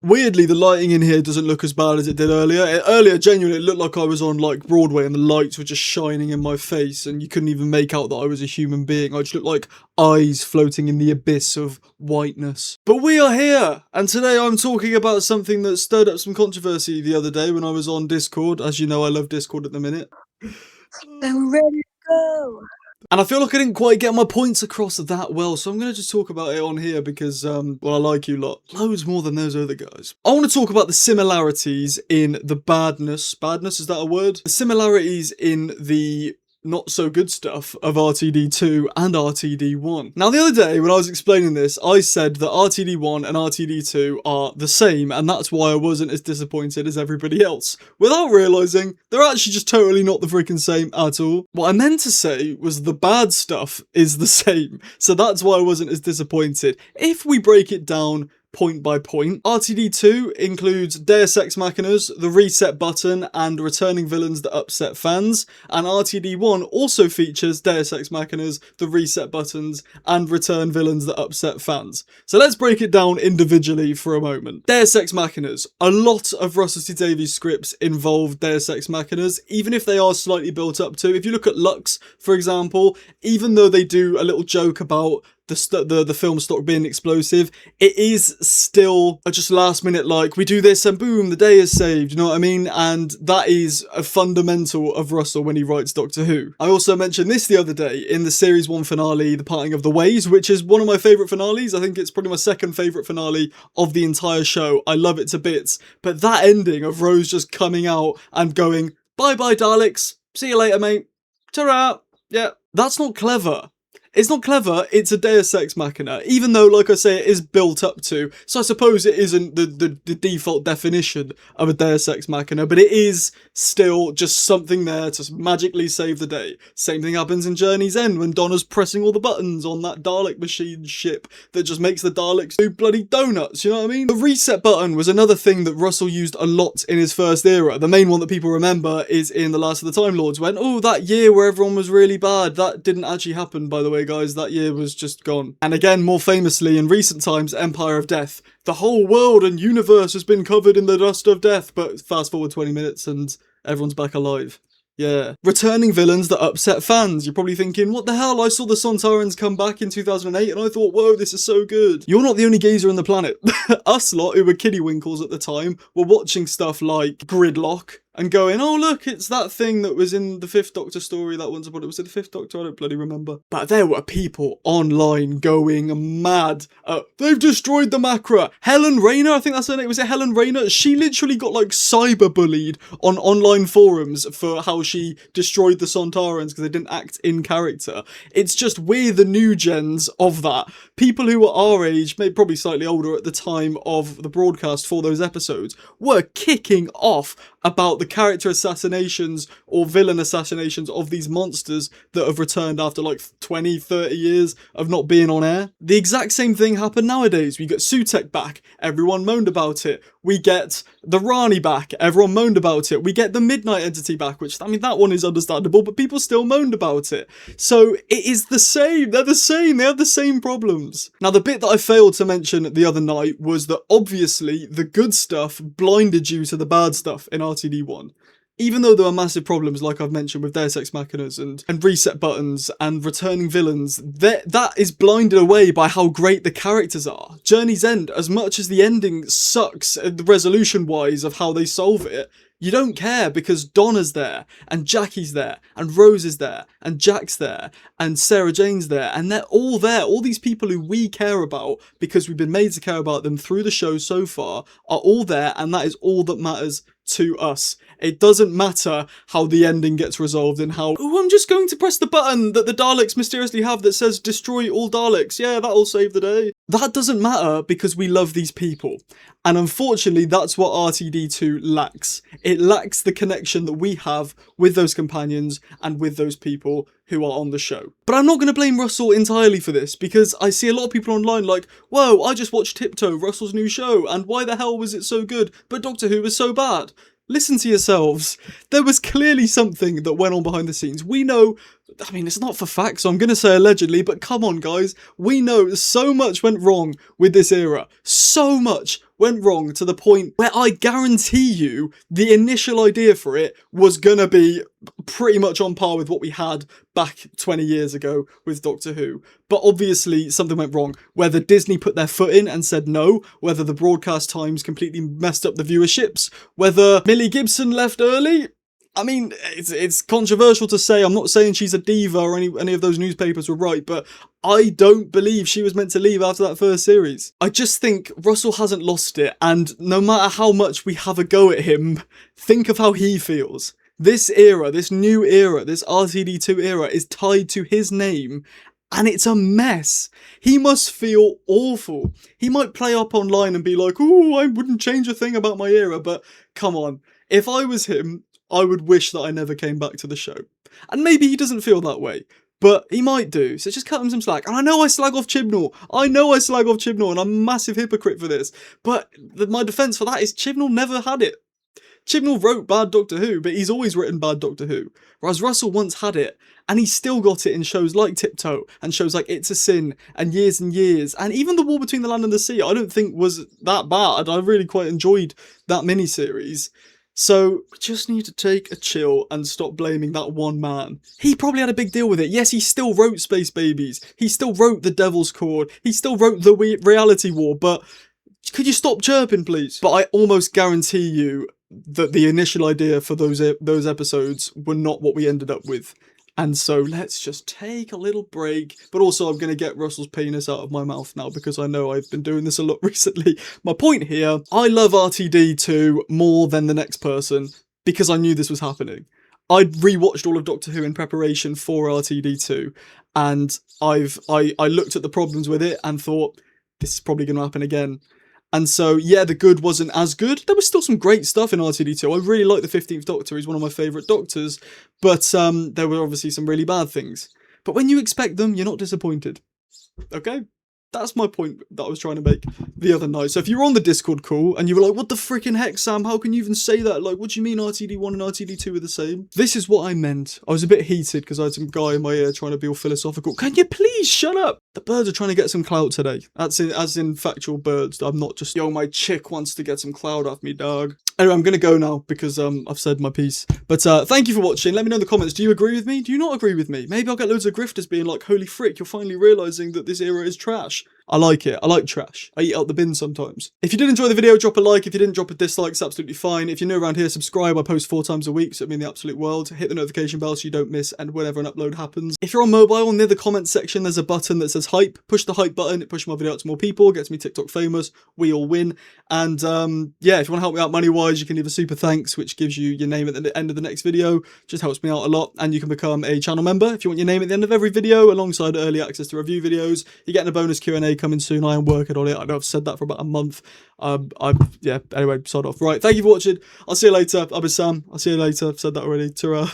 Weirdly, the lighting in here doesn't look as bad as it did earlier. Earlier, genuinely, it looked like I was on, like, Broadway and the lights were just shining in my face and you couldn't even make out that I was a human being. I just looked like eyes floating in the abyss of whiteness. But we are here! And today I'm talking about something that stirred up some controversy the other day when I was on Discord. As you know, I love Discord at the minute. I'm ready to go! And I feel like I didn't quite get my points across that well, so I'm going to just talk about it on here because, well, I like you lot. Loads more than those other guys. I want to talk about the similarities in the badness. Badness, is that a word? The similarities in the not so good stuff of RTD2 and RTD1. Now, the other day when I was explaining this, I said that RTD1 and RTD2 are the same, and that's why I wasn't as disappointed as everybody else, without realising they're actually just totally not the freaking same at all. What I meant to say was the bad stuff is the same, so that's why I wasn't as disappointed. If we break it down point by point, RTD2 includes Deus Ex Machinas, the reset button, and returning villains that upset fans, and RTD1 also features Deus Ex Machinas, the reset buttons, and return villains that upset fans. So let's break it down individually for a moment. Deus Ex Machinas. A lot of Russell T Davies scripts involve Deus Ex Machinas, even if they are slightly built up to. If you look at Lux, for example, even though they do a little joke about the film stock being explosive, it is still a just last minute, like, we do this and boom, the day is saved, you know what I mean? And that is a fundamental of Russell when he writes Doctor Who. I also mentioned this the other day in the Series 1 finale, The Parting of the Ways, which is one of my favourite finales. I think it's probably my second favourite finale of the entire show. I love it to bits. But that ending of Rose just coming out and going, bye bye Daleks, see you later mate, ta-ra, yeah, that's not clever. It's not clever, it's a Deus Ex Machina, even though, like I say, it is built up to. So I suppose it isn't the default definition of a Deus Ex Machina, but it is still just something there to magically save the day. Same thing happens in Journey's End when Donna's pressing all the buttons on that Dalek machine ship that just makes the Daleks do bloody donuts, you know what I mean? The reset button was another thing that Russell used a lot in his first era. The main one that people remember is in The Last of the Time Lords, when, oh, that year where everyone was really bad. That didn't actually happen, by the way, guys. That year was just gone. And again, more famously in recent times, Empire of Death. The whole world and universe has been covered in the dust of death, but fast forward 20 minutes and everyone's back alive. Yeah. Returning villains that upset fans. You're probably thinking, what the hell? I saw the Sontarans come back in 2008 and I thought, whoa, this is so good. You're not the only gazer on the planet. Us lot, who were kiddywinkles at the time, were watching stuff like Gridlock and going, oh look, it's that thing that was in the Fifth Doctor story that once upon it was in the Fifth Doctor, I don't bloody remember. But there were people online going mad. They've destroyed the Macra. Helen Rayner, I think that's her name, was it Helen Rayner? She literally got like cyberbullied on online forums for how she destroyed the Sontarans because they didn't act in character. It's just, we're the new gens of that. People who were our age, maybe probably slightly older at the time of the broadcast for those episodes, were kicking off about the character assassinations or villain assassinations of these monsters that have returned after like 20, 30 years of not being on air. The exact same thing happened nowadays. We get Sutek back, everyone moaned about it. We get the Rani back, everyone moaned about it. We get the Midnight Entity back, which, I mean, that one is understandable, but people still moaned about it. So it is the same, they're the same, they have the same problems. Now, the bit that I failed to mention the other night was that obviously the good stuff blinded you to the bad stuff in RTD1. Even though there are massive problems, like I've mentioned, with Deus Ex Machinas and reset buttons and returning villains, that is blinded away by how great the characters are. Journey's End, as much as the ending sucks, the resolution-wise of how they solve it, you don't care because Donna's there, and Jackie's there, and Rose is there, and Jack's there, and Sarah Jane's there, and they're all there. All these people who we care about, because we've been made to care about them through the show so far, are all there, and that is all that matters to us. It doesn't matter how the ending gets resolved and how, oh, I'm just going to press the button that the Daleks mysteriously have that says destroy all Daleks. Yeah, that'll save the day. That doesn't matter because we love these people. And unfortunately, that's what RTD2 lacks. It lacks the connection that we have with those companions and with those people who are on the show. But I'm not going to blame Russell entirely for this, because I see a lot of people online like, whoa, I just watched Tiptoe, Russell's new show, and why the hell was it so good, but Doctor Who was so bad? Listen to yourselves. There was clearly something that went on behind the scenes. We know I mean, it's not for facts, so I'm going to say allegedly, but come on, guys. We know so much went wrong with this era. So much went wrong to the point where I guarantee you the initial idea for it was going to be pretty much on par with what we had back 20 years ago with Doctor Who. But obviously, something went wrong. Whether Disney put their foot in and said no, whether the broadcast times completely messed up the viewerships, whether Millie Gibson left early. I mean, it's controversial to say. I'm not saying she's a diva or any of those newspapers were right, but I don't believe she was meant to leave after that first series. I just think Russell hasn't lost it, and no matter how much we have a go at him, think of how he feels. This era, this new era, this RTD2 era is tied to his name, and it's a mess. He must feel awful. He might play up online and be like, "Oh, I wouldn't change a thing about my era," but come on. If I was him, I would wish that I never came back to the show. And maybe he doesn't feel that way, but he might do, so just cut him some slack. And I know I slag off Chibnall, and I'm a massive hypocrite for this, but my defence for that is Chibnall never had it. Chibnall wrote bad Doctor Who, but he's always written bad Doctor Who, whereas Russell once had it, and he still got it in shows like Tiptoe, and shows like It's a Sin, and Years, and even The War Between the Land and the Sea I don't think was that bad. I really quite enjoyed that miniseries. So, we just need to take a chill and stop blaming that one man. He probably had a big deal with it. Yes, he still wrote Space Babies. He still wrote The Devil's Chord. He still wrote The Reality War. But could you stop chirping, please? But I almost guarantee you that the initial idea for those episodes were not what we ended up with. And so let's just take a little break. But also I'm going to get Russell's penis out of my mouth now because I know I've been doing this a lot recently. My point here, I love RTD2 more than the next person because I knew this was happening. I'd rewatched all of Doctor Who in preparation for RTD2 and I looked at the problems with it and thought, this is probably going to happen again. And so, yeah, the good wasn't as good. There was still some great stuff in RTD2. I really like the 15th Doctor. He's one of my favourite Doctors. But there were obviously some really bad things. But when you expect them, you're not disappointed. Okay? That's my point that I was trying to make the other night. So if you were on the Discord call and you were like, what the freaking heck, Sam? How can you even say that? Like, what do you mean RTD1 and RTD2 are the same? This is what I meant. I was a bit heated because I had some guy in my ear trying to be all philosophical. Can you please shut up? The birds are trying to get some clout today. As in factual birds. I'm not just, yo, my chick wants to get some clout off me, dog. Anyway, I'm going to go now because I've said my piece. But thank you for watching. Let me know in the comments. Do you agree with me? Do you not agree with me? Maybe I'll get loads of grifters being like, holy frick, you're finally realising that this era is trash. I like it. I like trash. I eat out the bin sometimes. If you did enjoy the video, drop a like. If you didn't, drop a dislike. It's absolutely fine. If you're new around here, subscribe. I post 4 times a week, so it'd mean the absolute world. Hit the notification bell so you don't miss and whenever an upload happens. If you're on mobile, near the comments section, there's a button that says hype. Push the hype button. It pushes my video out to more people. Gets me TikTok famous. We all win. And yeah, if you want to help me out money-wise, you can leave a super thanks, which gives you your name at the end of the next video. Just helps me out a lot. And you can become a channel member if you want your name at the end of every video, alongside early access to review videos. You're getting a bonus Q&A coming soon. I am working on it. I know I've said that for about a month. Yeah, anyway, sod off. Right, thank you for watching. I'll see you later. I've been Sam. I'll see you later. I've said that already. Ta-ra.